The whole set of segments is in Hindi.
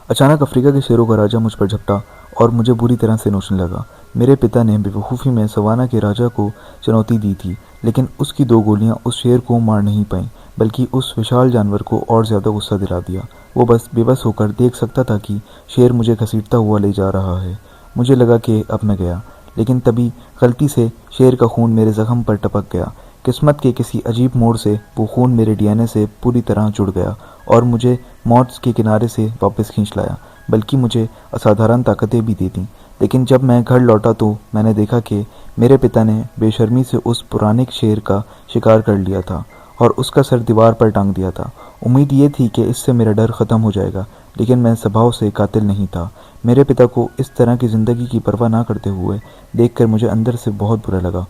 अचानक अफ्रीका के शेरों का राजा मुझ पर झपटा और मुझे बुरी तरह से नोचने लगा। मेरे पिता ने बेवकूफ़ी में सवाना के राजा को चुनौती दी थी, लेकिन उसकी 2 गोलियां उस शेर को मार नहीं पाईं, बल्कि उस विशाल जानवर को और ज़्यादा गुस्सा दिला दिया। वो बस बेबस होकर देख सकता था कि शेर मुझे घसीटता हुआ ले जा रहा है। मुझे लगा कि अब मैं गया, लेकिन तभी गलती से शेर का खून मेरे जख्म पर टपक गया। किस्मत के किसी अजीब मोड़ से वो खून मेरे डीएनए से पूरी तरह जुड़ गया और मुझे मौत के किनारे से वापस खींच लाया, बल्कि मुझे असाधारण ताकतें भी दे दी। लेकिन जब मैं घर लौटा तो मैंने देखा कि मेरे पिता ने बेशर्मी से उस पुराने शेर का शिकार कर लिया था और उसका सर दीवार पर टांग दिया था। उम्मीद ये थी कि इससे मेरा डर ख़त्म हो जाएगा, लेकिन मैं स्वभाव से कातिल नहीं था। मेरे पिता को इस तरह की ज़िंदगी की परवाह ना करते हुए देखकर मुझे अंदर से बहुत बुरा लगा।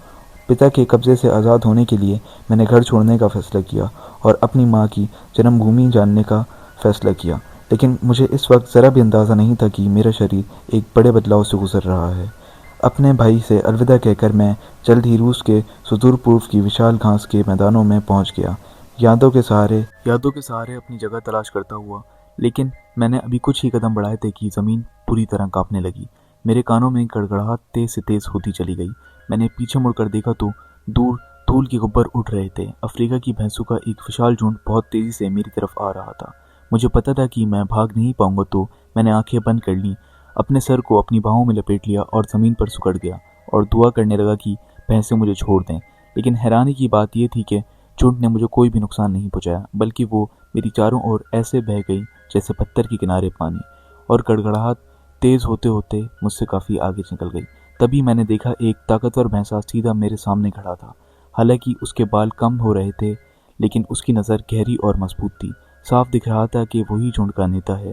पिता के कब्ज़े से आज़ाद होने के लिए मैंने घर छोड़ने का फ़ैसला किया और अपनी माँ की जन्मभूमि जानने का फ़ैसला किया। लेकिन मुझे इस वक्त ज़रा भी अंदाज़ा नहीं था कि मेरा शरीर एक बड़े बदलाव से गुज़र रहा है। अपने भाई से अलविदा कहकर मैं जल्द ही रूस के सुदूर पूर्व की विशाल घास के मैदानों में पहुंच गया, यादों के सहारे अपनी जगह तलाश करता हुआ। लेकिन मैंने अभी कुछ ही कदम बढ़ाए थे कि ज़मीन पूरी तरह कांपने लगी। मेरे कानों में गड़गड़ाहट तेज से तेज होती चली गई। मैंने पीछे मुड़कर देखा तो दूर धूल के गुब्बार उड़ रहे थे। अफ्रीका की भैंसों का एक विशाल झुंड बहुत तेजी से मेरी तरफ आ रहा था। मुझे पता था कि मैं भाग नहीं पाऊंगा, तो मैंने आंखें बंद कर लीं, अपने सर को अपनी बाहों में लपेट लिया और ज़मीन पर सुकड़ गया और दुआ करने लगा कि भैंसें मुझे छोड़ दें। लेकिन हैरानी की बात यह थी कि झुंड ने मुझे कोई भी नुकसान नहीं पहुंचाया, बल्कि वो मेरी चारों ओर ऐसे बह गई जैसे पत्थर के किनारे पानी, और गड़गड़ाहट तेज होते होते मुझसे काफ़ी आगे निकल गई। तभी मैंने देखा एक ताकतवर भैंसा सीधा मेरे सामने खड़ा था। हालांकि उसके बाल कम हो रहे थे, लेकिन उसकी नज़र गहरी और मजबूत थी। साफ दिख रहा था कि वही झुंड का नेता है।